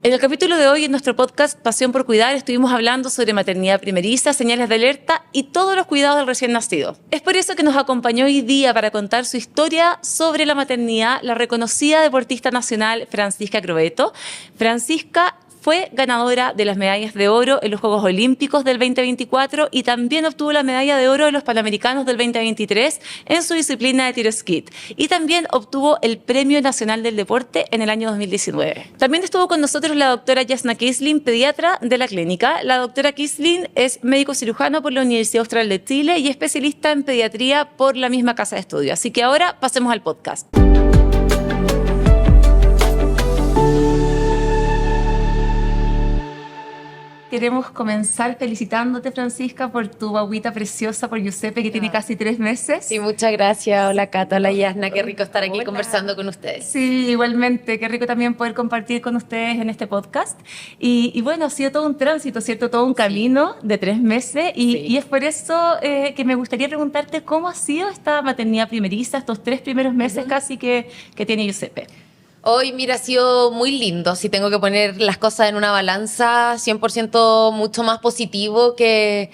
En el capítulo de hoy, en nuestro podcast Pasión por Cuidar, estuvimos hablando sobre maternidad primeriza, señales de alerta y todos los cuidados del recién nacido. Es por eso que nos acompañó hoy día para contar su historia sobre la maternidad la reconocida deportista nacional Francisca Crobeto. Francisca fue ganadora de las medallas de oro en los Juegos Olímpicos del 2024 y también obtuvo la medalla de oro en los Panamericanos del 2023 en su disciplina de tiro skit. Y también obtuvo el Premio Nacional del Deporte en el año 2019. También estuvo con nosotros la doctora Jasna Kisling, pediatra de la clínica. La doctora Kisling es médico cirujano por la Universidad Austral de Chile y especialista en pediatría por la misma casa de estudio. Así que ahora pasemos al podcast. Queremos comenzar felicitándote, Francisca, por tu guaguita preciosa, por Giuseppe, que tiene casi 3 meses. Sí, muchas gracias. Hola, Cata, hola, Yasna. Qué rico estar aquí conversando con ustedes. Sí, igualmente. Qué rico también poder compartir con ustedes en este podcast. Y bueno, ha sido todo un tránsito, ¿cierto? Todo un camino de 3 meses. Y es por eso que me gustaría preguntarte cómo ha sido esta maternidad primeriza, estos 3 primeros meses casi que tiene Giuseppe. Hoy, mira, ha sido muy lindo. Si tengo que poner las cosas en una balanza, 100% mucho más positivo que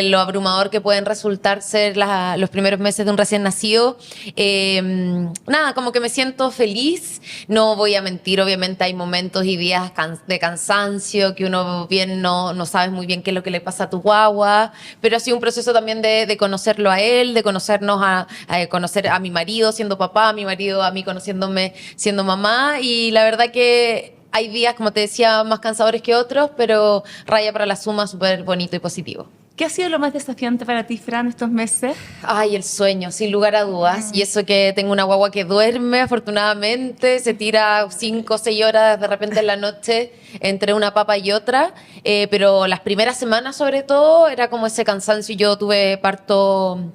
lo abrumador que pueden resultar ser los primeros meses de un recién nacido. Nada, como que me siento feliz. No voy a mentir, obviamente hay momentos y días de cansancio, que uno bien no sabes muy bien qué es lo que le pasa a tu guagua, pero ha sido un proceso también de conocerlo a él, de conocernos a conocer a mi marido siendo papá, a mi marido a mí conociéndome siendo mamá. Y la verdad que hay días, como te decía, más cansadores que otros, pero raya para la suma, súper bonito y positivo. ¿Qué ha sido lo más desafiante para ti, Fran, estos meses? Ay, el sueño, sin lugar a dudas. Y eso que tengo una guagua que duerme, afortunadamente, se tira 5 o 6 horas de repente en la noche entre una papa y otra. Pero las primeras semanas, sobre todo, era como ese cansancio. Yo tuve parto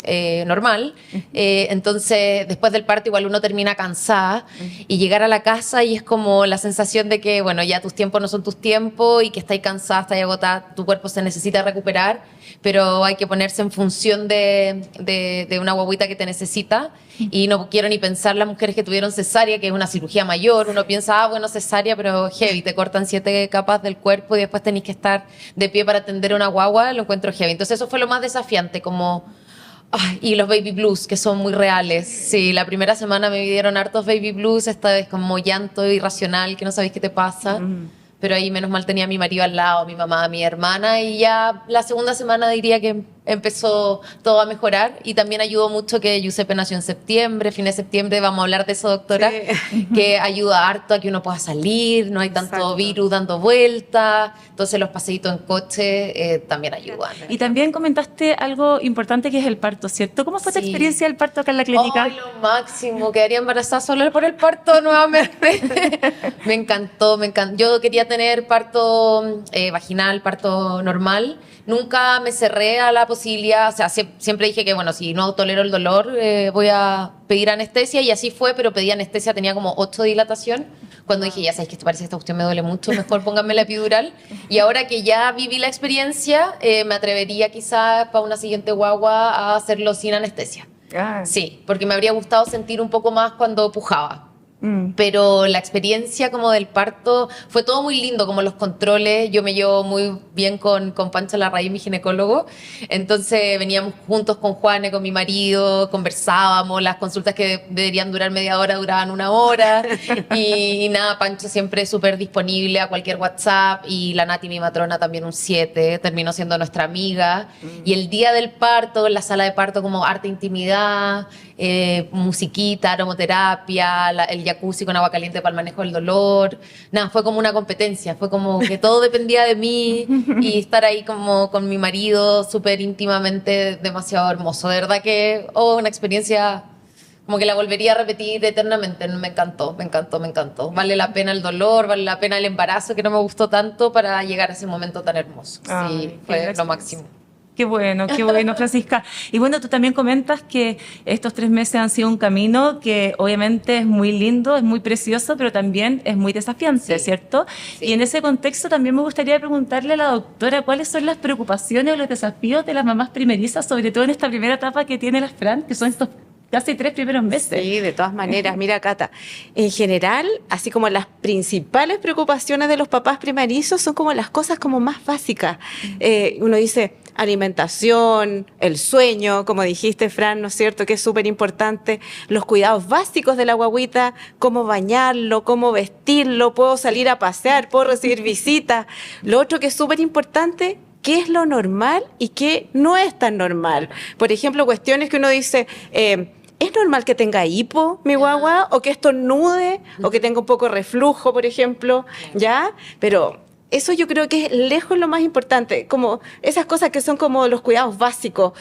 normal. Entonces, después del parto, igual uno termina cansada. Y llegar a la casa y es como la sensación de que, bueno, ya tus tiempos no son tus tiempos y que estáis cansada, estáis agotada, tu cuerpo se necesita recuperar. Pero hay que ponerse en función de una guaguita que te necesita. Y no quiero ni pensar las mujeres que tuvieron cesárea, que es una cirugía mayor. Uno piensa, bueno, cesárea, pero heavy, te cortan 7 capas del cuerpo y después tenés que estar de pie para atender a una guagua, lo encuentro heavy. Entonces eso fue lo más desafiante, como... Ay, y los baby blues, que son muy reales. Sí, la primera semana me dieron hartos baby blues, esta vez como llanto irracional, que no sabéis qué te pasa. Pero ahí menos mal tenía a mi marido al lado, mi mamá, mi hermana, y ya la segunda semana diría que empezó todo a mejorar. Y también ayudó mucho que Giuseppe nació en septiembre, fin de septiembre, vamos a hablar de eso, doctora, sí. Que ayuda harto a que uno pueda salir, no hay tanto virus dando vueltas, entonces los paseitos en coche también ayudan. Y también comentaste algo importante que es el parto, ¿cierto? ¿Cómo fue tu experiencia del parto acá en la clínica? ¡Ay, lo máximo! Quedaría embarazada solo por el parto nuevamente. Me encantó, me encantó. Yo quería tener parto vaginal, parto normal. Nunca me cerré a la posibilidad, o sea, siempre dije que, bueno, si no tolero el dolor, voy a pedir anestesia, y así fue, pero pedí anestesia, tenía como 8 de dilatación. Cuando dije, ya sabéis que esto parece que esta cuestión me duele mucho, mejor pónganme la epidural. Y ahora que ya viví la experiencia, me atrevería quizás para una siguiente guagua a hacerlo sin anestesia. Sí, porque me habría gustado sentir un poco más cuando pujaba. Pero la experiencia como del parto fue todo muy lindo, como los controles. Yo me llevo muy bien con Pancho Larraín, mi ginecólogo. Entonces veníamos juntos con Juane, con mi marido, conversábamos. Las consultas que deberían durar media hora duraban 1 hora. Y nada, Pancho siempre súper disponible a cualquier WhatsApp. Y la Nati, mi matrona, también un 7. Terminó siendo nuestra amiga. Y el día del parto, en la sala de parto, como arte intimidad, musiquita, aromoterapia, el jacuzzi con agua caliente para el manejo del dolor. Nada, fue como una competencia, fue como que todo dependía de mí, y estar ahí como con mi marido súper íntimamente, demasiado hermoso. De verdad que una experiencia como que la volvería a repetir eternamente. Me encantó, me encantó, me encantó. Vale la pena el dolor, vale la pena el embarazo, que no me gustó tanto, para llegar a ese momento tan hermoso. Sí, fue lo máximo. Qué bueno, Francisca. Y bueno, tú también comentas que estos 3 meses han sido un camino que obviamente es muy lindo, es muy precioso, pero también es muy desafiante, sí, ¿cierto? Sí. Y en ese contexto también me gustaría preguntarle a la doctora cuáles son las preocupaciones o los desafíos de las mamás primerizas, sobre todo en esta primera etapa que tiene la Fran, que son estos casi 3 primeros meses. Sí, de todas maneras. Mira, Cata, en general, así como las principales preocupaciones de los papás primerizos son como las cosas como más básicas. Uno dice alimentación, el sueño, como dijiste, Fran, ¿no es cierto?, que es súper importante, los cuidados básicos de la guagüita, cómo bañarlo, cómo vestirlo, puedo salir a pasear, puedo recibir visitas. Lo otro que es súper importante, qué es lo normal y qué no es tan normal. Por ejemplo, cuestiones que uno dice, ¿es normal que tenga hipo mi guagua? ¿O que estornude? ¿O que tenga un poco de reflujo, por ejemplo? ¿Ya? Pero eso yo creo que es lejos lo más importante, como esas cosas que son como los cuidados básicos,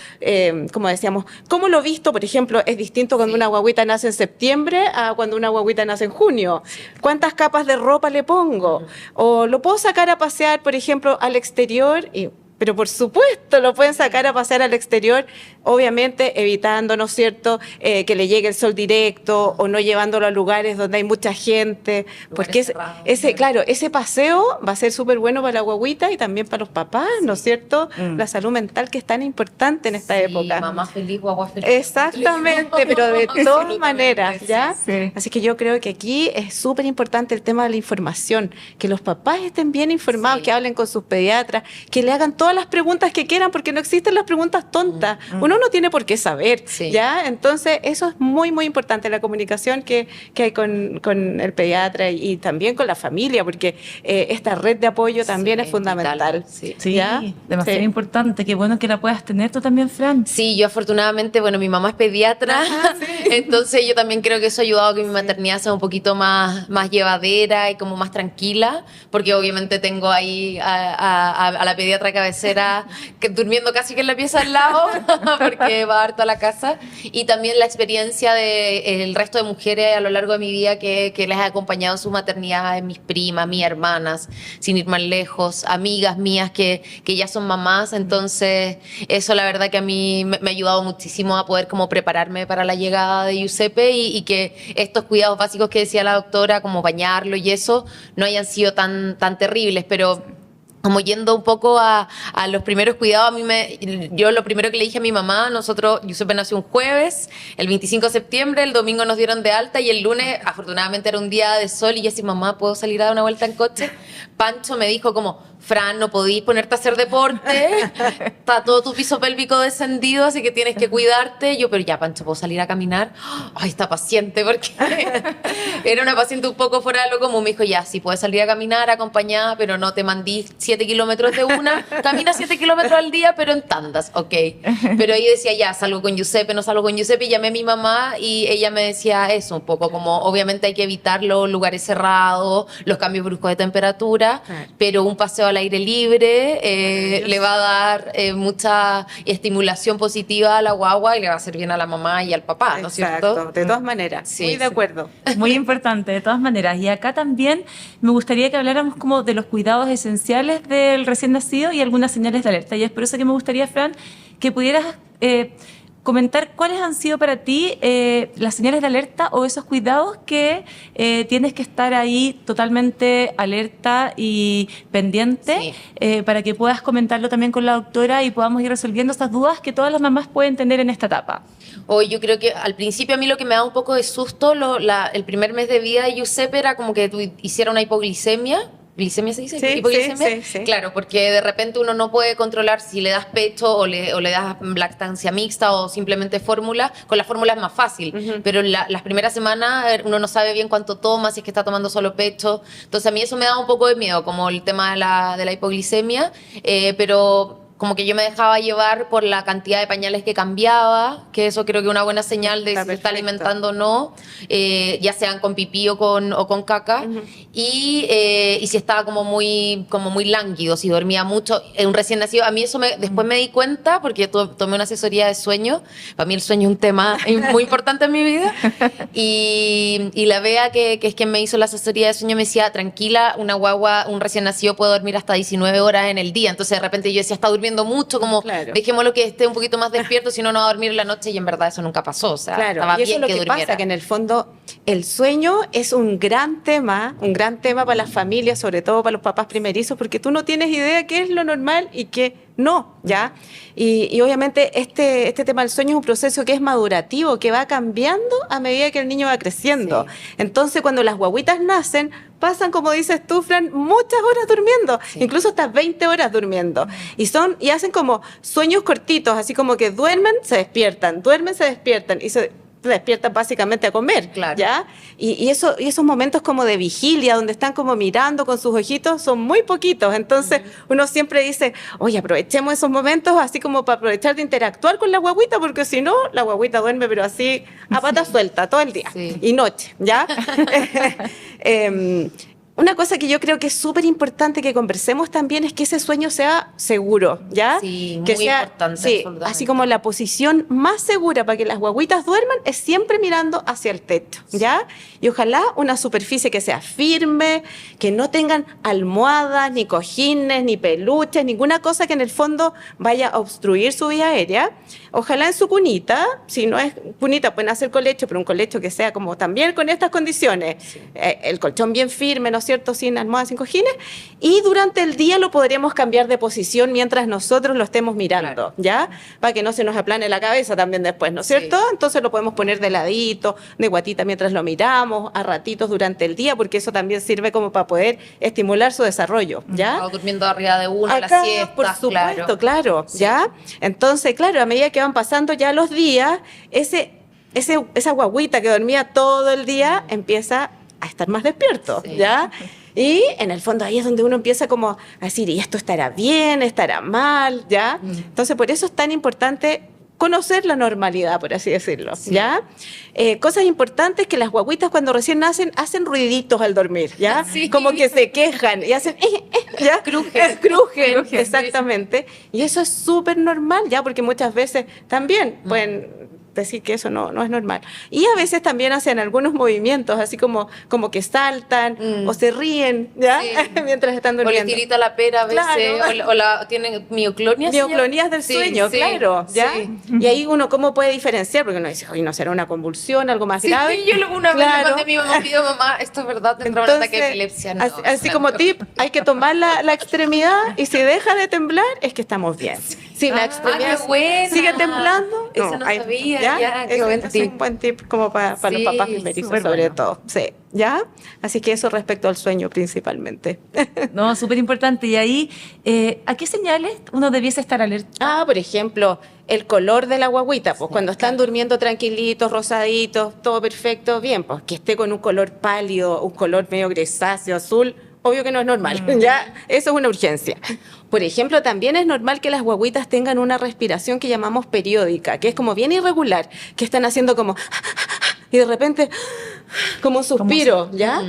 como decíamos, cómo lo visto, por ejemplo, es distinto cuando una guagüita nace en septiembre a cuando una guagüita nace en junio. ¿Cuántas capas de ropa le pongo? O lo puedo sacar a pasear, por ejemplo, al exterior pero por supuesto lo pueden sacar a pasear al exterior, obviamente evitando, ¿no es cierto?, que le llegue el sol directo o no llevándolo a lugares donde hay mucha gente, porque ese paseo va a ser súper bueno para la guagüita y también para los papás, ¿no es cierto? La salud mental que es tan importante en esta época. Mamá feliz, guagua feliz. Exactamente, pero de todas maneras, ¿ya? Sí. Así que yo creo que aquí es súper importante el tema de la información, que los papás estén bien informados, que hablen con sus pediatras, que le hagan todas las preguntas que quieran, porque no existen las preguntas tontas. Uno no tiene por qué saber, ¿ya? Entonces, eso es muy, muy importante, la comunicación que hay con el pediatra y también con la familia, porque esta red de apoyo también es fundamental. Sí, ¿ya? demasiado importante. Qué bueno que la puedas tener tú también, Fran. Sí, yo afortunadamente, bueno, mi mamá es pediatra, entonces yo también creo que eso ha ayudado a que mi maternidad sea un poquito más llevadera y como más tranquila, porque obviamente tengo ahí a la pediatra cabecera durmiendo casi que en la pieza al lado, porque va harto a la casa, y también la experiencia del resto de mujeres a lo largo de mi vida que les he acompañado en su maternidad, mis primas, mis hermanas, sin ir más lejos, amigas mías que ya son mamás, entonces eso la verdad que a mí me ha ayudado muchísimo a poder como prepararme para la llegada de Giuseppe y que estos cuidados básicos que decía la doctora, como bañarlo y eso, no hayan sido tan terribles, pero como yendo un poco a los primeros cuidados, yo lo primero que le dije a mi mamá, Giuseppe nació un jueves, el 25 de septiembre, el domingo nos dieron de alta y el lunes, afortunadamente era un día de sol y yo decía, mamá, ¿puedo salir a dar una vuelta en coche? Pancho me dijo como, Fran, no podís ponerte a hacer deporte, está todo tu piso pélvico descendido, así que tienes que cuidarte. Yo, pero ya, Pancho, ¿puedo salir a caminar? Ay, está paciente, porque era una paciente un poco fuera de lo común. Me dijo, ya, sí, puedes salir a caminar acompañada, pero no te mandís 7 kilómetros de una. Camina 7 kilómetros al día, pero en tandas, ok. Pero ahí decía, ya, salgo con Giuseppe, no salgo con Giuseppe. Y llamé a mi mamá y ella me decía eso, un poco como, obviamente hay que evitar los lugares cerrados, los cambios bruscos de temperatura, pero un paseo al aire libre le va a dar mucha estimulación positiva a la guagua y le va a hacer bien a la mamá y al papá, ¿no es cierto? Exacto, de todas maneras, Sí, muy de acuerdo. Muy importante, de todas maneras. Y acá también me gustaría que habláramos como de los cuidados esenciales del recién nacido y algunas señales de alerta. Y es por eso que me gustaría, Fran, que pudieras comentar cuáles han sido para ti las señales de alerta o esos cuidados que tienes que estar ahí totalmente alerta y pendiente para que puedas comentarlo también con la doctora y podamos ir resolviendo esas dudas que todas las mamás pueden tener en esta etapa. Hoy yo creo que al principio a mí lo que me da un poco de susto, el primer mes de vida de Giuseppe era como que tú hiciera una hipoglicemia. ¿Glicemia se dice? Sí, ¿Hipoglicemia? sí. Claro, porque de repente uno no puede controlar si le das pecho o le das lactancia mixta o simplemente fórmula. Con la fórmula es más fácil, pero las primeras semanas uno no sabe bien cuánto toma, si es que está tomando solo pecho. Entonces a mí eso me da un poco de miedo, como el tema de la hipoglicemia, pero como que yo me dejaba llevar por la cantidad de pañales que cambiaba, que eso creo que es una buena señal de si se está alimentando o no, ya sean con pipí o con caca, y si estaba como muy lánguido, si dormía mucho, un recién nacido. A mí eso después me di cuenta, porque yo tomé una asesoría de sueño, para mí el sueño es un tema muy importante en mi vida, y la Bea, que es quien me hizo la asesoría de sueño, me decía, tranquila, una guagua, un recién nacido puede dormir hasta 19 horas en el día. Entonces de repente yo decía, está durmiendo mucho, como dejémoslo que esté un poquito más despierto, si no, no va a dormir en la noche, y en verdad eso nunca pasó. O sea, estaba y eso bien es lo que que durmiera. pasa, que en el fondo el sueño es un gran tema para las familias, sobre todo para los papás primerizos, porque tú no tienes idea qué es lo normal y qué no, ¿ya? Y obviamente este tema del sueño es un proceso que es madurativo, que va cambiando a medida que el niño va creciendo. Sí. Entonces, cuando las guaguitas nacen, pasan, como dices tú, Fran, muchas horas durmiendo, Sí. incluso hasta 20 horas durmiendo. Y hacen como sueños cortitos, así como que duermen, se despiertan, duermen, se despiertan, y se despiertan básicamente a comer, Claro. ¿ya? Y esos momentos como de vigilia, donde están como mirando con sus ojitos, son muy poquitos. Entonces, uno siempre dice, oye, aprovechemos esos momentos así como para aprovechar de interactuar con la guagüita, porque si no, la guagüita duerme, pero así a pata suelta todo el día Sí. y noche, ¿ya? Una cosa que yo creo que es súper importante que conversemos también es que ese sueño sea seguro, ¿ya? Sí, que muy importante, Sí, absolutamente. así como la posición más segura para que las guaguitas duerman es siempre mirando hacia el techo, ¿ya? Y ojalá una superficie que sea firme, que no tengan almohadas, ni cojines, ni peluches, ninguna cosa que en el fondo vaya a obstruir su vía aérea. Ojalá en su cunita, si no es cunita, pueden hacer colecho, pero un colecho que sea como también con estas condiciones. El colchón bien firme, ¿no es cierto?, sin almohadas, sin cojines. Y durante el día lo podríamos cambiar de posición mientras nosotros lo estemos mirando, Claro. ¿ya? Para que no se nos aplane la cabeza también después, ¿no es cierto? Sí. Entonces lo podemos poner de ladito, de guatita mientras lo miramos, a ratitos durante el día, porque eso también sirve como para poder estimular su desarrollo, ¿ya? O durmiendo arriba de uno, la Acá, siesta, por supuesto, claro, Sí. ¿ya? Entonces, claro, a medida que van pasando ya los días, esa guagüita que dormía todo el día empieza a estar más despierto, Sí. ¿ya? Y en el fondo ahí es donde uno empieza como a decir, ¿y esto estará bien, estará mal, ya? Entonces, por eso es tan importante conocer la normalidad, por así decirlo, Sí. ¿ya? Cosas importantes que las guaguitas cuando recién nacen hacen ruiditos al dormir, ¿ya? Sí. Como que se quejan y hacen, ¿ya? Crujen. Crujen, Crujen, sí. exactamente. Y eso es súper normal, ¿ya? Porque muchas veces también pueden decir que eso no es normal. Y a veces también hacen algunos movimientos, así como que saltan o se ríen, ¿ya? Sí. Mientras están O les durmiendo. tirita la pera a veces, Claro. tienen mioclonias. ¿se llama? Mioclonías del Sí, sueño, sí, claro, ¿ya? sí. Y ahí uno, ¿cómo puede diferenciar? Porque uno dice, oye, ¿no será una convulsión, algo más Sí, grave? yo una vez le Claro. mandé a mi mamá un video, mamá, esto es verdad, tendrá un ataque de epilepsia. No, así como tip, hay que tomar la extremidad y si deja de temblar, es que estamos bien. Si la extremidad qué buena. sigue temblando, Eso no sabía, ya, qué ese buen es tip. un buen tip como para Sí, los papás primerizos, súper sobre bueno. todo. Sí, ¿ya? Así que eso respecto al sueño principalmente. No, súper importante. Y ahí, ¿a qué señales uno debiese estar alerta? Por ejemplo, el color de la guagüita, pues cuando están durmiendo tranquilitos, rosaditos, todo perfecto, bien, pues que esté con un color pálido, un color medio grisáceo, azul, obvio que no es normal, ya, eso es una urgencia. Por ejemplo, también es normal que las guagüitas tengan una respiración que llamamos periódica, que es como bien irregular, que están haciendo como y de repente como un suspiro, ¿ya?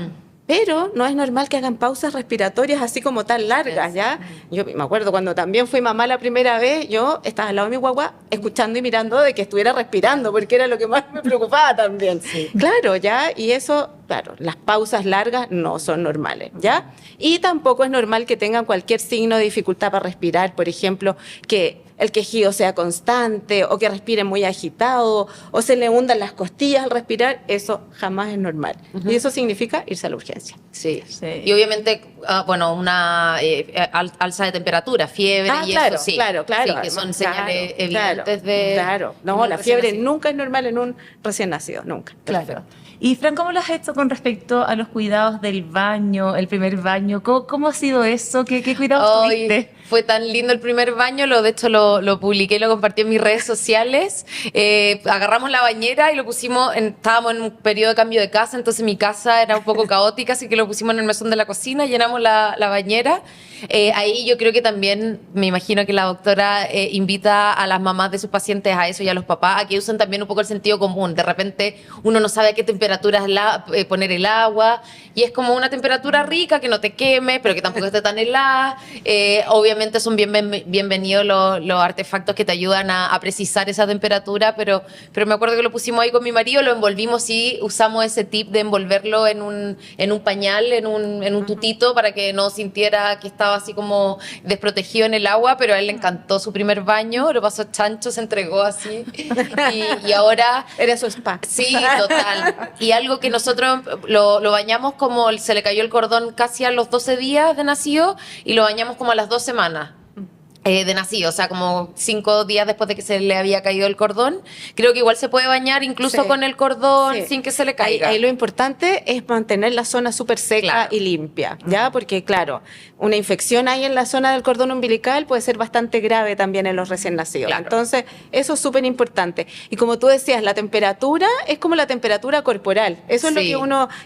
Pero no es normal que hagan pausas respiratorias así como tan largas, ¿ya? Yo me acuerdo cuando también fui mamá la primera vez, yo estaba al lado de mi guagua escuchando y mirando de que estuviera respirando, porque era lo que más me preocupaba también. Claro, ¿ya? Y eso, claro, las pausas largas no son normales, ¿ya? Y tampoco es normal que tengan cualquier signo de dificultad para respirar, por ejemplo, que el quejido sea constante o que respiren muy agitado o se le hundan las costillas al respirar, eso jamás es normal. Y eso significa irse a la urgencia. Sí. Sí. Y obviamente, bueno, una alza de temperatura, fiebre y claro, eso, sí. claro. Sí, que son señales evidentes de... Claro, no, de un la recién fiebre nacido. nunca es normal en un recién nacido, nunca. Claro. Y Fran, ¿cómo lo has hecho con respecto a los cuidados del baño, el primer baño? ¿Cómo ha sido eso? ¿Qué cuidados Ay, tuviste? fue tan lindo el primer baño, de hecho lo publiqué y lo compartí en mis redes sociales. Agarramos la bañera y lo pusimos, estábamos en un periodo de cambio de casa, entonces mi casa era un poco caótica, así que lo pusimos en el mesón de la cocina, llenamos la bañera. Ahí yo creo que también, me imagino que la doctora invita a las mamás de sus pacientes a eso y a los papás a que usen también un poco el sentido común. De repente uno no sabe a qué temperatura poner el agua y es como una temperatura rica que no te queme, pero que tampoco esté tan helada. Obviamente son bienvenidos los artefactos que te ayudan a precisar esa temperatura, pero me acuerdo que lo pusimos ahí con mi marido, lo envolvimos y usamos ese tip de envolverlo en un pañal, en un tutito para que no sintiera que estaba así como desprotegido en el agua, pero a él le encantó su primer baño, lo pasó chancho, se entregó así y ahora... Era su spa. Sí, total. Y algo que nosotros lo bañamos como se le cayó el cordón casi a los 12 días de nacido y lo bañamos como a las 2 semanas. de nacido, o sea, como 5 días después de que se le había caído el cordón. Creo que igual se puede bañar incluso Sí. con el cordón Sí. sin que se le Ahí, caiga. ahí lo importante es mantener la zona súper seca Claro. y limpia, ¿ya? Porque, claro, una infección ahí en la zona del cordón umbilical puede ser bastante grave también en los recién nacidos. Claro. Entonces, eso es súper importante. Y como tú decías, la temperatura es como la temperatura corporal. Eso es lo Sí.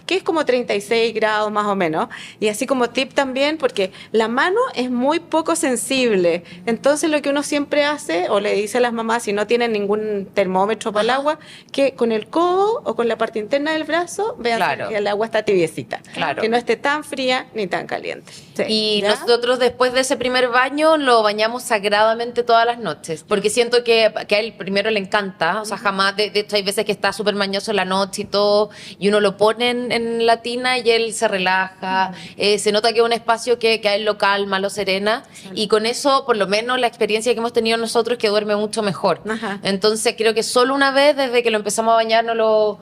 que es como 36 grados más o menos. Y así como tip también, porque la mano es muy poco sensible. Entonces, lo que uno siempre hace, o le dice a las mamás, si no tienen ningún termómetro para el Ajá. agua, que con el codo o con la parte interna del brazo vean Claro. que el agua está tibiecita. Claro. Que no esté tan fría ni tan caliente. Sí. Y ¿Ya? nosotros después de ese primer baño lo bañamos sagradamente todas las noches, porque siento que a él primero le encanta, o sea, jamás, de hecho hay veces que está súper mañoso en la noche y todo, y uno lo pone en la tina y él se relaja, se nota que es un espacio que a él lo calma, lo serena, y con eso, por lo menos la experiencia que hemos tenido nosotros es que duerme mucho mejor. Ajá. Entonces creo que solo una vez desde que lo empezamos a bañar no lo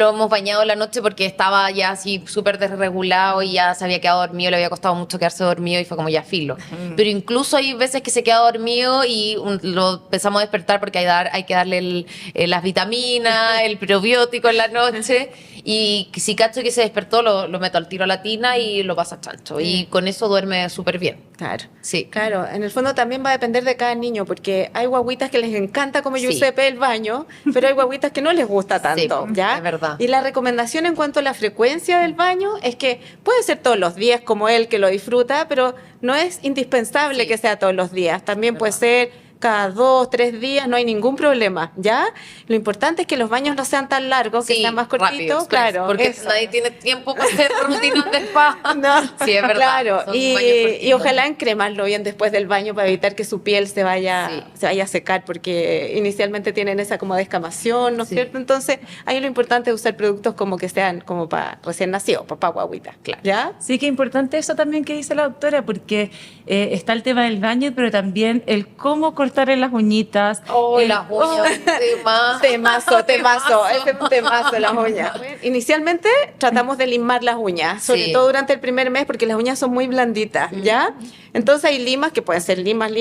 hemos bañado en la noche porque estaba ya así súper desregulado y ya se había quedado dormido, le había costado mucho quedarse dormido y fue como ya filo. Pero incluso hay veces que se queda dormido y lo empezamos a despertar porque hay que darle las vitaminas, el probiótico en la noche, y si cacho que se despertó lo meto al tiro a la tina y lo pasa chancho, y con eso duerme súper bien. Claro. Sí. Claro, en el fondo también va a depender de cada niño, porque hay guaguitas que les encanta como Sí. Giuseppe el baño, pero hay guaguitas que no les gusta tanto, Sí, ¿ya? es verdad. Y la recomendación en cuanto a la frecuencia del baño es que puede ser todos los días como él que lo disfruta, pero no es indispensable Sí. que sea todos los días. También puede Verdad. ser cada 2, 3 días, no hay ningún problema, ¿ya? Lo importante es que los baños no sean tan largos, que Sí, sean más cortitos, rápido, express, claro. porque eso. nadie tiene tiempo para hacer rutinas de spa. No, Sí, es verdad. Claro, son y, baños cortitos. y ojalá encremarlo bien después del baño para evitar que su piel se vaya a secar, porque inicialmente tienen esa como descamación, ¿no es Sí. cierto? Entonces, ahí lo importante es usar productos como que sean como para recién nacido, para guaguita. Claro. ¿Ya? Sí, que importante eso también que dice la doctora, porque está el tema del baño, pero también el cómo cortarle las uñitas. Oh, el- las uñas, tema. Temazo, Temazo. ese es un temazo, las uñas. Inicialmente tratamos de limar las uñas, sobre Sí. todo durante el primer mes, porque las uñas son muy blanditas, ¿ya? Entonces hay limas que pueden ser limas,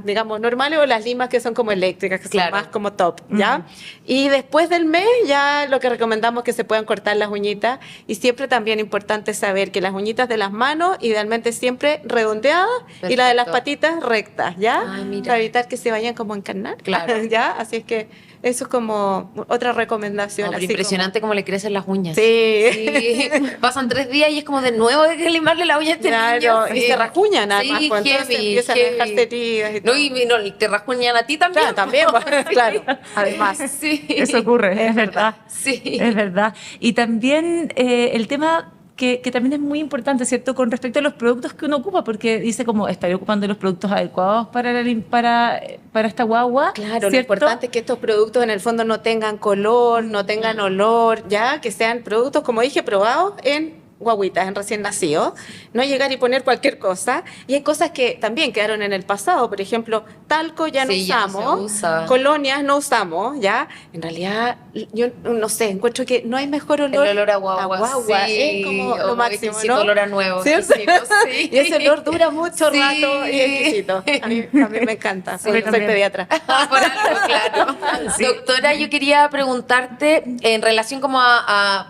digamos, normales, o las limas que son como eléctricas, que Claro. son más como top, ¿ya? Y después del mes ya lo que recomendamos es que se puedan cortar las uñitas, y siempre también importante saber que las uñitas de las manos, idealmente siempre redondeadas, y la de las Perfecto. patitas rectas, ¿ya? Ay, mira. Para evitar que se vayan como a encarnar, Claro. ¿ya? Así es que eso es como otra recomendación. No, pero así impresionante cómo le crecen las uñas. Sí. Sí. Pasan 3 días y es como de nuevo hay que limarle la uña a este Claro, niño. y Sí. se rasguñan además, Sí, pues, entonces heavy, empiezan a heavy. dejarse heridas y No, todo. y te rasguñan a ti también. Claro, también, pues, claro, además. Sí. Eso ocurre, es verdad. Sí. Es verdad. Y también el tema que también es muy importante, ¿cierto? Con respecto a los productos que uno ocupa, porque dice como, ¿estaré ocupando los productos adecuados para esta guagua? Claro, lo ¿cierto? importante es que estos productos en el fondo no tengan color, no tengan olor, ya que sean productos, como dije, probados en guaguitas, en recién nacidos, no llegar y poner cualquier cosa. Y hay cosas que también quedaron en el pasado, por ejemplo, talco ya no Sí, ya no se usamos, usa. colonias no usamos, ya. En realidad, yo no sé, encuentro que no hay mejor olor. El olor a guagua, sí, es como lo o máximo, exquisito ¿no? olor a nuevo, ¿Sí? exquisito, sí. Y ese olor dura mucho Sí. rato y es exquisito. A mí me encanta, Sí, soy también. pediatra. Por algo, claro. Sí. Doctora, yo quería preguntarte en relación como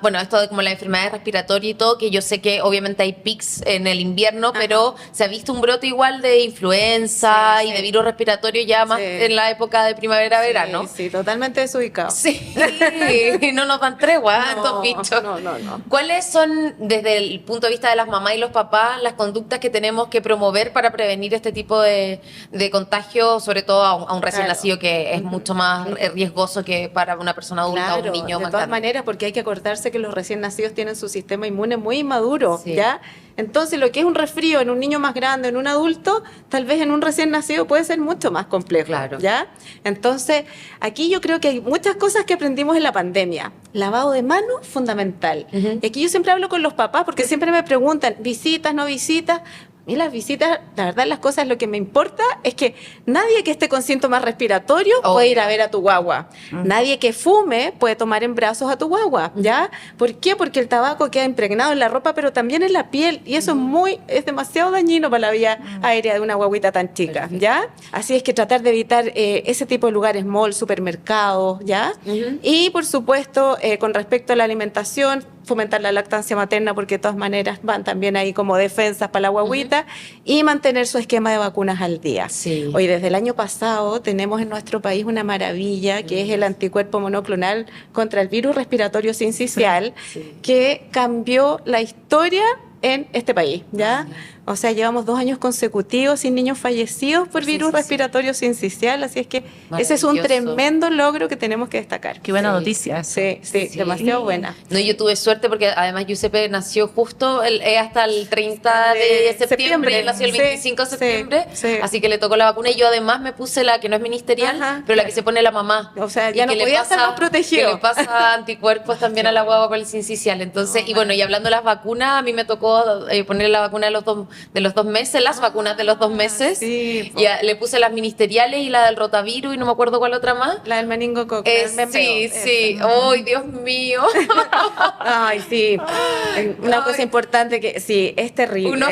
bueno, esto de como la enfermedad respiratoria y todo, que yo sé que obviamente hay pics en el invierno, pero se ha visto un brote igual de influenza Sí, y sí. de virus respiratorio ya más Sí. en la época de primavera-verano. Sí, sí, totalmente desubicado. Sí, no nos dan tregua estos No, bichos. no. ¿Cuáles son, desde el punto de vista de las mamás y los papás, las conductas que tenemos que promover para prevenir este tipo de contagio, sobre todo a un recién Claro. nacido que es mucho más riesgoso que para una persona adulta o un niño de más todas grande? maneras, porque hay que acordarse que los recién nacidos tienen su sistema inmune muy inmaduro, Sí. ¿ya? Entonces, lo que es un resfrío en un niño más grande, en un adulto, tal vez en un recién nacido puede ser mucho más complejo, Claro. ¿ya? Entonces, aquí yo creo que hay muchas cosas que aprendimos en la pandemia. Lavado de manos, fundamental. Ujú. Y aquí yo siempre hablo con los papás, porque siempre me preguntan, ¿visitas, no visitas? Y las visitas, la verdad, las cosas, lo que me importa es que nadie que esté con síntomas respiratorios puede ir a ver a tu guagua. Nadie que fume puede tomar en brazos a tu guagua, ¿ya? ¿Por qué? Porque el tabaco queda impregnado en la ropa, pero también en la piel, y eso es demasiado dañino para la vía aérea de una guaguita tan chica, ¿ya? Así es que tratar de evitar ese tipo de lugares, mall, supermercados, ¿ya? Y, por supuesto, con respecto a la alimentación, fomentar la lactancia materna, porque de todas maneras van también ahí como defensas para la guagüita, y mantener su esquema de vacunas al día. Sí. Hoy, desde el año pasado, tenemos en nuestro país una maravilla, que es el anticuerpo monoclonal contra el virus respiratorio sincicial, que cambió la historia en este país, ¿ya? O sea, llevamos 2 años consecutivos sin niños fallecidos por virus respiratorio sincicial, así es que ese es un tremendo logro que tenemos que destacar. Qué buena noticia. Sí, demasiado buena. No, yo tuve suerte porque además Giuseppe nació justo hasta el 30 de septiembre, nació el 25 de septiembre, así que le tocó la vacuna y yo además me puse la que no es ministerial, pero la que se pone la mamá. O sea, ya no podía estar más protegido. Que le pasa anticuerpos también a la guagua por el sincicial. Entonces, y bueno, y hablando de las vacunas, a mí me tocó ponerle la vacuna de los 2 meses, las vacunas de los 2 meses. Sí, y le puse las ministeriales y la del rotavirus y no me acuerdo cuál otra más. La del meningococo. Sí. ¡Ay, Dios mío! Ay, sí. Una cosa importante que sí, es terrible. Uno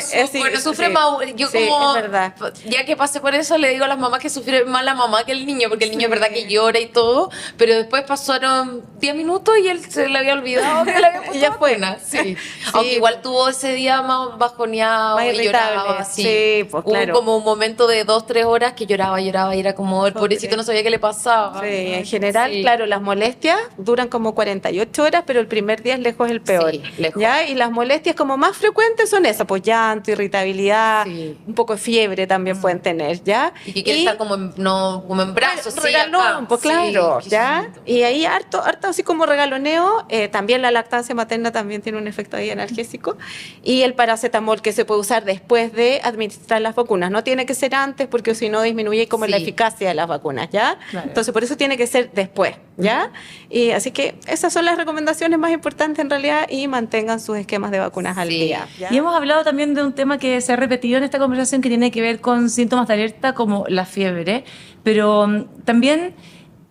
sufre más. Yo como, es verdad. Ya que pasé por eso, le digo a las mamás que sufre más la mamá que el niño, porque el niño es verdad que llora y todo, pero después pasaron 10 minutos y él se le había olvidado que le había puesto ya fue. Sí. Aunque igual tuvo ese día más bajoneado, más y lloraba. Sí, pues claro. Hubo como un momento de 2-3 horas que lloraba y era como el pobrecito no sabía qué le pasaba. Sí, en general, claro, las molestias duran como 48 horas, pero el primer día es lejos el peor. Sí, lejos. ¿Ya? Y las molestias como más frecuentes son esas, pues llanto, irritabilidad, un poco de fiebre también pueden tener, ¿ya? Y que quiere estar como en brazos, regalón, pues claro, sí, ¿ya? Y ahí harto así como regaloneo, también la lactancia materna también tiene un efecto ahí analgésico, y el paracetamol que se puede usar después de administrar las vacunas, no tiene que ser antes porque si no disminuye como la eficacia de las vacunas, ¿ya? Claro. Entonces por eso tiene que ser después, ¿ya? Y así que esas son las recomendaciones más importantes en realidad, y mantengan sus esquemas de vacunas al día, ¿ya? Y hemos hablado también de un tema que se ha repetido en esta conversación que tiene que ver con síntomas de alerta como la fiebre, pero también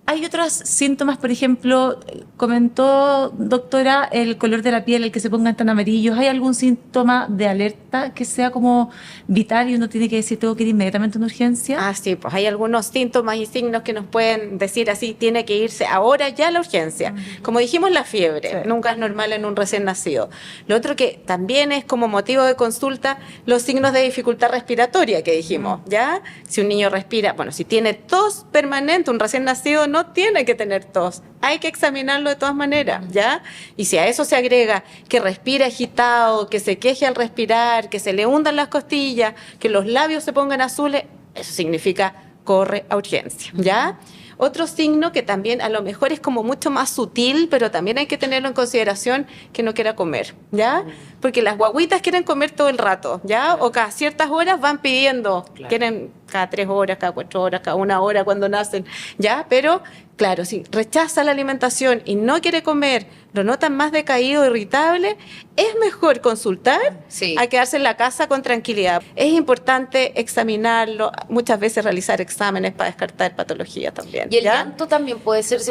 hay otros síntomas, por ejemplo, comentó, doctora, el color de la piel, el que se pongan tan amarillos. ¿Hay algún síntoma de alerta que sea como vital y uno tiene que decir, tengo que ir inmediatamente a una urgencia? Ah, sí, pues hay algunos síntomas y signos que nos pueden decir así, tiene que irse ahora ya a la urgencia. Como dijimos, la fiebre, nunca es normal en un recién nacido. Lo otro que también es como motivo de consulta, los signos de dificultad respiratoria que dijimos, ¿ya? Si un niño respira, bueno, si tiene tos permanente, un recién nacido no tiene que tener tos, hay que examinarlo de todas maneras, ¿ya? Y si a eso se agrega que respira agitado, que se queje al respirar, que se le hundan las costillas, que los labios se pongan azules, eso significa corre a urgencia, ¿ya? Otro signo que también a lo mejor es como mucho más sutil, pero también hay que tenerlo en consideración, que no quiera comer, ¿ya? Porque las guaguitas quieren comer todo el rato, ¿ya? O cada ciertas horas van pidiendo, quieren cada 3 horas, cada 4 horas, cada 1 hora cuando nacen, ¿ya? Pero, claro, si rechaza la alimentación y no quiere comer, lo notan más decaído, irritable, es mejor consultar a quedarse en la casa con tranquilidad. Es importante examinarlo, muchas veces realizar exámenes para descartar patología también. Y el llanto también puede ser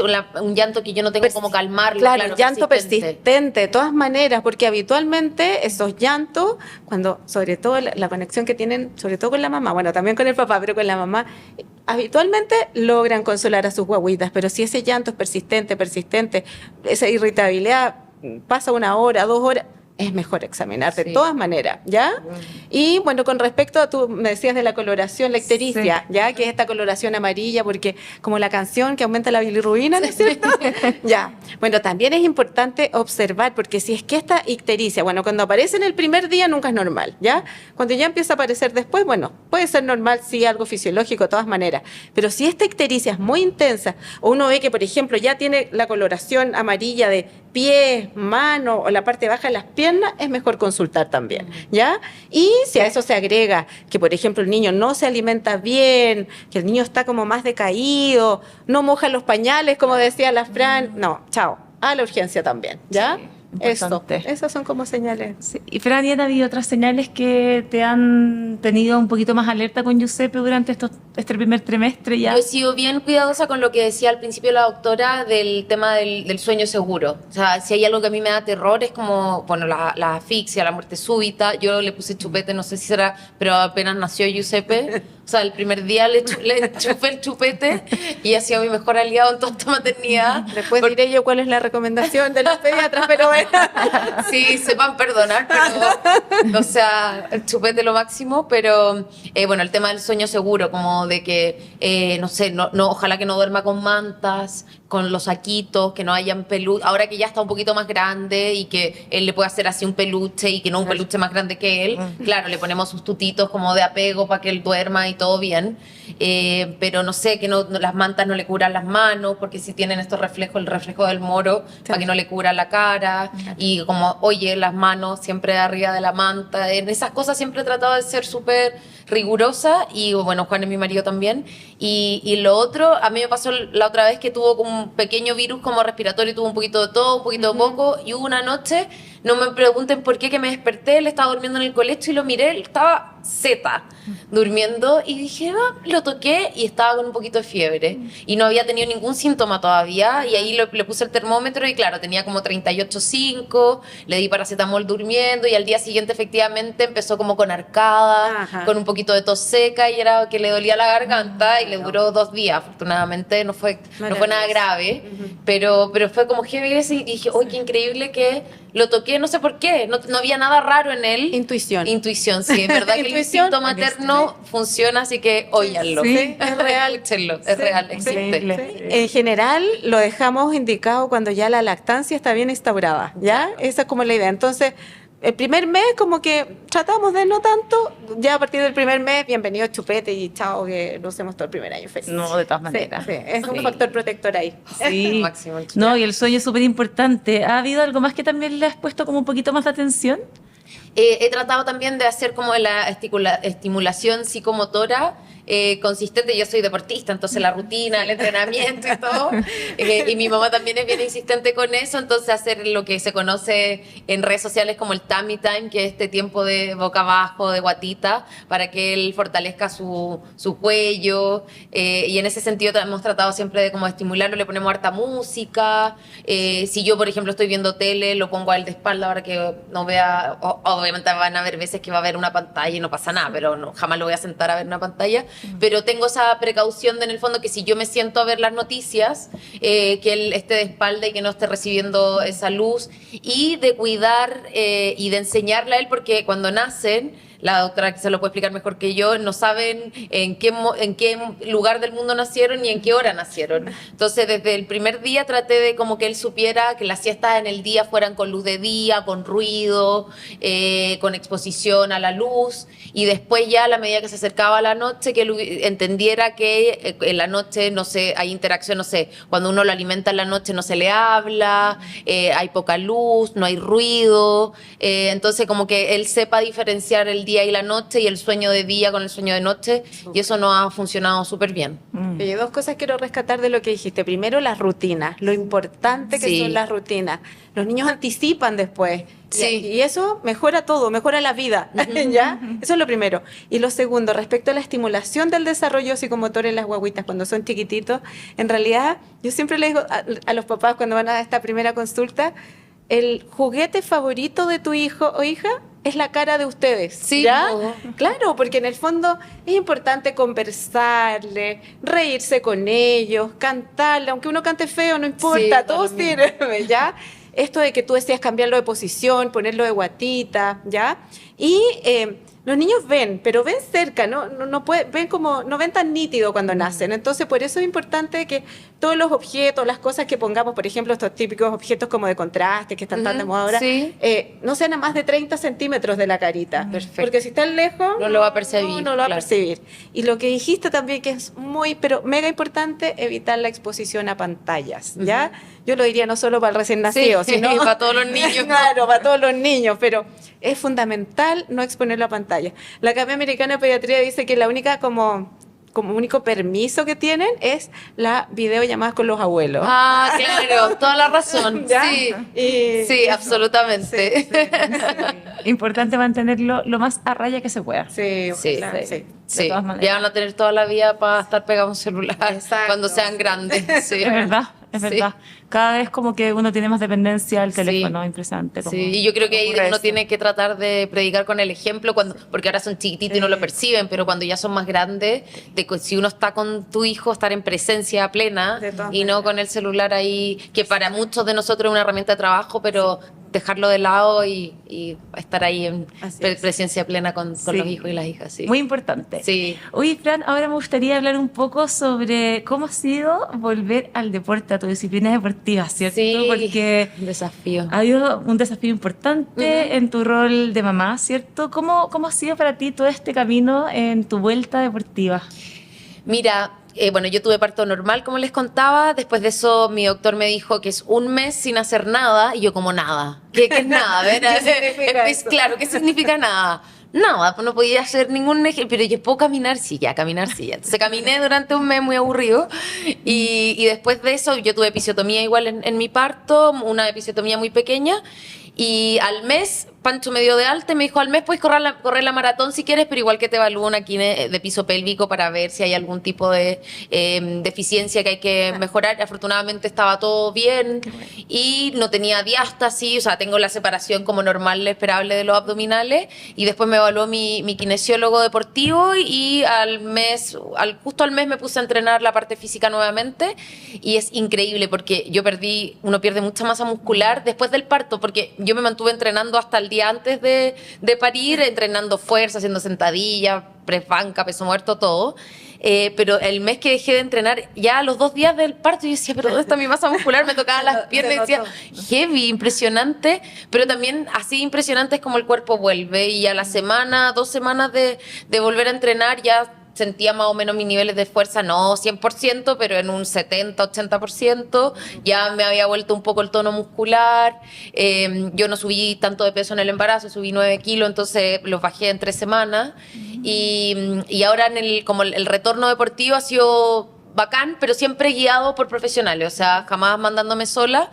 un llanto que yo no tengo como calmarlo. Claro, llanto persistente, de todas maneras, porque habitualmente esos llantos, cuando sobre todo la conexión que tienen, sobre todo con la mamá, bueno, también con el papá, pero con la mamá, habitualmente logran consolar a sus guaguitas, pero si ese llanto es persistente, esa irritabilidad pasa 1 hora, 2 horas, es mejor examinar de todas maneras, ¿ya? Y bueno, con respecto a, tú me decías de la coloración, la ictericia, ¿ya? Que es esta coloración amarilla, porque como la canción que aumenta la bilirrubina, ¿no es cierto? Ya. Bueno, también es importante observar, porque si es que esta ictericia, bueno, cuando aparece en el primer día nunca es normal, ¿ya? Cuando ya empieza a aparecer después, bueno, puede ser normal, sí, algo fisiológico de todas maneras, pero si esta ictericia es muy intensa, o uno ve que, por ejemplo, ya tiene la coloración amarilla de pies, manos o la parte baja de las piernas, es mejor consultar también, ¿ya? Y si a eso se agrega que, por ejemplo, el niño no se alimenta bien, que el niño está como más decaído, no moja los pañales, como decía la Fran, no, chao, a la urgencia también, ¿ya? Importante. Esas son como señales. Sí. Y Fran, ¿han habido otras señales que te han tenido un poquito más alerta con Giuseppe durante este primer trimestre ya? Yo he sido bien cuidadosa con lo que decía al principio la doctora del tema del sueño seguro. O sea, si hay algo que a mí me da terror es como, bueno, la asfixia, la muerte súbita. Yo le puse chupete, no sé si será, pero apenas nació Giuseppe. O sea, el primer día le chupé el chupete y ha sido mi mejor aliado en toda esta maternidad. Después diré yo cuál es la recomendación de los pediatras, pero bueno. Sí, sepan perdonar, pero, o sea, el chupete lo máximo, pero bueno, el tema del sueño seguro, como de que, no sé, ojalá que no duerma con mantas, con los saquitos, que no hayan peluches, ahora que ya está un poquito más grande y que él le puede hacer así un peluche y que no un peluche más grande que él, claro, le ponemos sus tutitos como de apego para que él duerma y todo bien, pero no sé, que las mantas no le cubran las manos, porque si tienen estos reflejos, el reflejo del moro, para que no le cubra la cara, y como, oye, las manos siempre arriba de la manta, en esas cosas siempre he tratado de ser súper rigurosa, y bueno, Juan es mi marido también, y lo otro, a mí me pasó la otra vez que tuvo como un pequeño virus como respiratorio, tuvo un poquito de todo, un poquito de poco, y hubo una noche, no me pregunten por qué, que me desperté, él estaba durmiendo en el colecho y lo miré, él estaba zeta, durmiendo, y dije, lo toqué y estaba con un poquito de fiebre, y no había tenido ningún síntoma todavía, y ahí le puse el termómetro y claro, tenía como 38,5, le di paracetamol durmiendo, y al día siguiente efectivamente empezó como con arcada, con un poquito de tos seca, y era que le dolía la garganta, y le duró 2 días, afortunadamente no fue nada grave, pero fue como heavy, y dije, uy, qué increíble que lo toqué, no sé por qué, no había nada raro en él. Intuición, sí, es verdad que el instinto materno funciona, así que óiganlo. Sí, es real. Escúchenlo, es real, existe. En general, lo dejamos indicado cuando ya la lactancia está bien instaurada, ¿ya? Esa es como la idea. Entonces, el primer mes como que tratamos de no tanto, ya a partir del primer mes, bienvenido chupete y chao, que lo hacemos todo el primer año feliz. No, de todas maneras. Sí, es un factor protector ahí. Sí. Máximo. No, y el sueño es súper importante. ¿Ha habido algo más que también le has puesto como un poquito más de atención? He tratado también de hacer como la estimulación psicomotora consistente. Yo soy deportista, entonces la rutina, el entrenamiento y todo. Y mi mamá también es bien insistente con eso, entonces hacer lo que se conoce en redes sociales como el tummy time, que es este tiempo de boca abajo, de guatita, para que él fortalezca su cuello. Y en ese sentido hemos tratado siempre de como estimularlo, le ponemos harta música. Si yo, por ejemplo, estoy viendo tele, lo pongo a él de espalda para que no vea. Obviamente van a haber veces que va a ver una pantalla y no pasa nada, pero jamás lo voy a sentar a ver una pantalla. Pero tengo esa precaución de, en el fondo, que si yo me siento a ver las noticias, que él esté de espalda y que no esté recibiendo esa luz, y de cuidar y de enseñarle a él, porque cuando nacen, la doctora que se lo puede explicar mejor que yo, no saben en qué lugar del mundo nacieron ni en qué hora nacieron. Entonces, desde el primer día traté de como que él supiera que las siestas en el día fueran con luz de día, con ruido, con exposición a la luz, y después ya a la medida que se acercaba a la noche, que él entendiera que en la noche, no sé, hay interacción, no sé, cuando uno lo alimenta en la noche no se le habla, hay poca luz, no hay ruido, entonces como que él sepa diferenciar el día y la noche, y el sueño de día con el sueño de noche, y eso nos ha funcionado súper bien. Oye, 2 cosas quiero rescatar de lo que dijiste. Primero, las rutinas, lo importante que son las rutinas. Los niños anticipan después, y eso mejora todo, mejora la vida, ¿ya? Eso es lo primero. Y lo segundo, respecto a la estimulación del desarrollo psicomotor en las guaguitas cuando son chiquititos, en realidad, yo siempre le digo a los papás cuando van a esta primera consulta, el juguete favorito de tu hijo o hija es la cara de ustedes, sí, ¿ya? Claro, porque en el fondo es importante conversarle, reírse con ellos, cantarle, aunque uno cante feo, no importa, todo sirve, ¿ya? Esto de que tú decías cambiarlo de posición, ponerlo de guatita, ¿ya? Y los niños ven, pero ven cerca, no ven tan nítido cuando nacen. Entonces, por eso es importante que todos los objetos, las cosas que pongamos, por ejemplo, estos típicos objetos como de contraste que están tan de moda ahora, no sean a más de 30 centímetros de la carita. Perfecto. Porque si están lejos, no lo va a percibir. No lo va a percibir. Y lo que dijiste también, que es pero mega importante, evitar la exposición a pantallas, ¿ya? Yo lo diría no solo para el recién nacido, sino para todos los niños. Claro, para todos los niños, pero es fundamental no exponerlo a pantalla. La Academia Americana de Pediatría dice que la única como como único permiso que tienen es la videollamada con los abuelos. Ah, claro, toda la razón. ¿Ya? Sí, Y eso. absolutamente. Importante mantenerlo lo más a raya que se pueda. Sí, Sí, claro, sí. sí. Sí, todas maneras. ya van a tener toda la vida para estar pegados a un celular Exacto. cuando sean grandes. Sí. Es verdad, es Sí. verdad. Cada vez como que uno tiene más dependencia al Sí. teléfono, impresionante. Sí, como y yo creo que ahí ocurre uno eso. tiene que tratar de predicar con el ejemplo, porque ahora son chiquititos y no lo perciben, pero cuando ya son más grandes, de que si uno está con tu hijo, estar en presencia plena De todas y no maneras. con el celular ahí, que para muchos de nosotros es una herramienta de trabajo, pero dejarlo de lado y estar ahí en Así es. presencia plena con Sí. los hijos y las hijas. Sí. Muy importante. Sí. Oye, Fran, ahora me gustaría hablar un poco sobre cómo ha sido volver al deporte, a tu disciplina deportiva, ¿cierto? Sí, Porque un desafío. ha habido un desafío importante Ujú. en tu rol de mamá, ¿cierto? ¿Cómo ha sido para ti todo este camino en tu vuelta deportiva? Mira, bueno, yo tuve parto normal, como les contaba. Después de eso, mi doctor me dijo que es un mes sin hacer nada. Y yo, como nada. ¿Qué es nada? ¿Verdad? ¿Qué significa eso? Claro, ¿qué significa nada? Nada, pues no podía hacer ningún ejercicio. Pero yo, ¿puedo caminar? Sí, ya, caminar, sí, ya. Entonces caminé durante un mes muy aburrido. Y después de eso, yo tuve episiotomía igual en mi parto, una episiotomía muy pequeña. Y al mes, Pancho me dio de alta y me dijo, al mes puedes correr la maratón si quieres, pero igual que te evalúo una quine de piso pélvico para ver si hay algún tipo de deficiencia que hay que mejorar. Afortunadamente estaba todo bien y no tenía diástasis, o sea, tengo la separación como normal, esperable de los abdominales. Y después me evaluó mi kinesiólogo deportivo y justo al mes me puse a entrenar la parte física nuevamente. Y es increíble porque uno pierde mucha masa muscular después del parto, porque yo me mantuve entrenando hasta el día antes de parir, entrenando fuerza, haciendo sentadillas, press banca, peso muerto, todo. Pero el mes que dejé de entrenar, ya a los 2 días del parto, yo decía, ¿pero dónde está mi masa muscular? Me tocaba las piernas y decía, heavy, impresionante, pero también así impresionante es como el cuerpo vuelve. Y a la semana, 2 semanas de volver a entrenar, ya sentía más o menos mis niveles de fuerza, no 100%, pero en un 70-80%. Ya me había vuelto un poco el tono muscular. Yo no subí tanto de peso en el embarazo, subí 9 kilos, entonces los bajé en 3 semanas. Y ahora como el retorno deportivo ha sido bacán, pero siempre guiado por profesionales, o sea, jamás mandándome sola,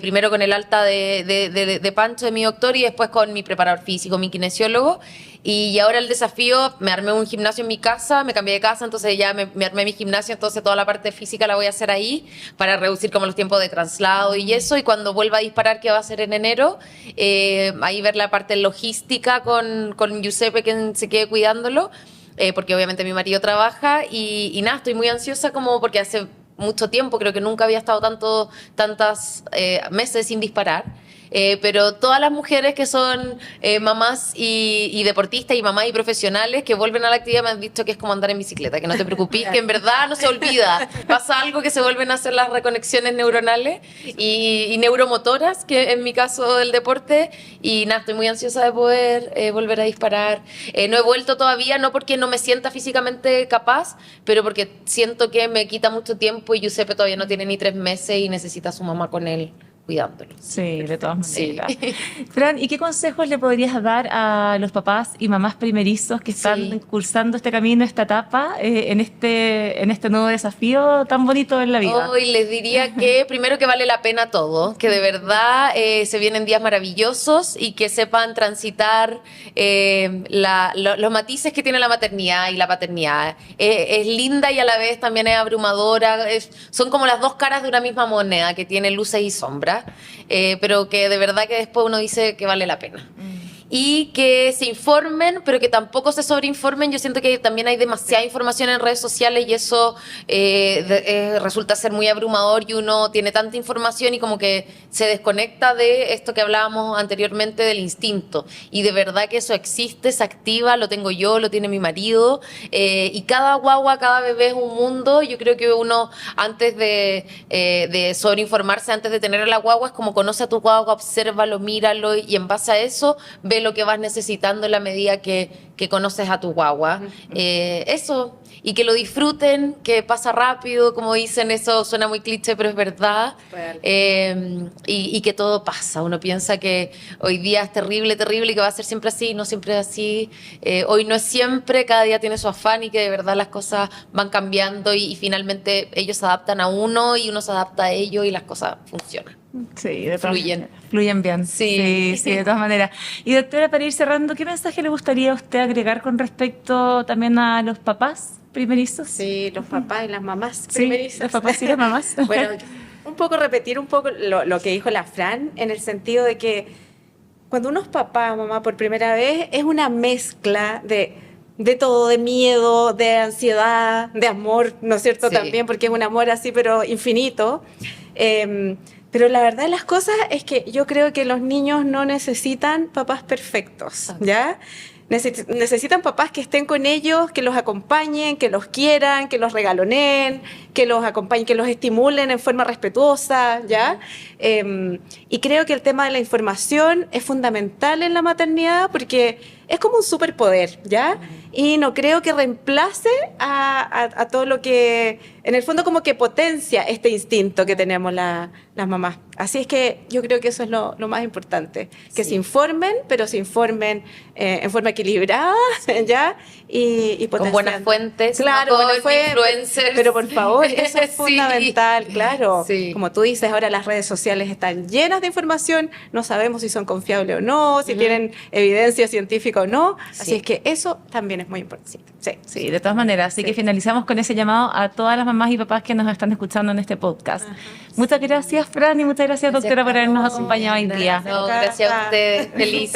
primero con el alta de Pancho, de mi doctor, y después con mi preparador físico, mi kinesiólogo. Y ahora el desafío, me armé un gimnasio en mi casa, me cambié de casa, entonces ya me armé mi gimnasio, entonces toda la parte física la voy a hacer ahí para reducir como los tiempos de traslado y eso, y cuando vuelva a disparar, que va a ser en enero, ahí ver la parte logística con Giuseppe, que se quede cuidándolo, porque obviamente mi marido trabaja y nada, estoy muy ansiosa como porque hace mucho tiempo, creo que nunca había estado tantas meses sin disparar. Pero todas las mujeres que son mamás y deportistas y mamás y profesionales que vuelven a la actividad me han dicho que es como andar en bicicleta, que no te preocupes, que en verdad no se olvida. Pasa algo que se vuelven a hacer las reconexiones neuronales y neuromotoras, que en mi caso del deporte, y nada, estoy muy ansiosa de poder volver a disparar. No he vuelto todavía, no porque no me sienta físicamente capaz, pero porque siento que me quita mucho tiempo y Giuseppe todavía no tiene ni 3 meses y necesita a su mamá con él cuidándolo. Sí, de todas Sí. maneras. Fran, ¿y qué consejos le podrías dar a los papás y mamás primerizos que están Sí. cursando este camino, esta etapa, en este nuevo desafío tan bonito en la vida? Hoy les diría que primero que vale la pena todo, que de verdad se vienen días maravillosos y que sepan transitar los matices que tiene la maternidad y la paternidad. Es linda y a la vez también es abrumadora. Son como las 2 caras de una misma moneda que tiene luces y sombras, pero que de verdad que después uno dice que vale la pena. Y que se informen, pero que tampoco se sobreinformen. Yo siento que también hay demasiada información en redes sociales y eso resulta ser muy abrumador y uno tiene tanta información y como que se desconecta de esto que hablábamos anteriormente del instinto. Y de verdad que eso existe, se activa, lo tengo yo, lo tiene mi marido, y cada guagua, cada bebé es un mundo. Yo creo que uno antes de sobreinformarse, antes de tener a la guagua, es como conoce a tu guagua, obsérvalo, míralo y en base a eso ve ve lo que vas necesitando en la medida que conoces a tu guagua. Eso, y que lo disfruten, que pasa rápido, como dicen, eso suena muy cliché, pero es verdad. Y que todo pasa. Uno piensa que hoy día es terrible, terrible, y que va a ser siempre así, no siempre es así. Hoy no es siempre, cada día tiene su afán, y que de verdad las cosas van cambiando, y finalmente ellos se adaptan a uno y uno se adapta a ellos, y las cosas funcionan. Sí, de todas Fluyen. maneras. Fluyen bien. Sí. Sí, de todas maneras. Y doctora, para ir cerrando, ¿qué mensaje le gustaría a usted agregar con respecto también a los papás primerizos? Sí, los papás y las mamás Sí, primerizas. los papás y las mamás. Bueno, un poco repetir un poco lo que dijo la Fran, en el sentido de que cuando uno es papá o mamá por primera vez, es una mezcla de todo, de miedo, de ansiedad, de amor, ¿no es cierto? Sí. También, porque es un amor así, pero infinito. Pero la verdad de las cosas es que yo creo que los niños no necesitan papás perfectos, ¿ya? Necesitan papás que estén con ellos, que los acompañen, que los quieran, que los regaloneen, que los acompañen, que los estimulen en forma respetuosa, ¿ya? Y creo que el tema de la información es fundamental en la maternidad porque es como un superpoder, ¿ya? Y no creo que reemplace a todo lo que, en el fondo, como que potencia este instinto que tenemos las mamás. Así es que yo creo que eso es lo más importante, que Sí. se informen, pero se informen en forma equilibrada, ¿ya? Y Con buenas potenciando. fuentes, Claro, no con buenas fuentes, influencers. pero por favor, eso es Sí. fundamental, claro. Sí. Como tú dices, ahora las redes sociales están llenas de información, no sabemos si son confiables o no, si tienen evidencia científica o no, así Sí. es que eso también es muy importante. Sí. Sí, de todas maneras. Así Sí. que finalizamos con ese llamado a todas las mamás y papás que nos están escuchando en este podcast. Muchas gracias, Fran, y muchas gracias, doctora, por habernos acompañado hoy día. No, gracias a ustedes. Feliz.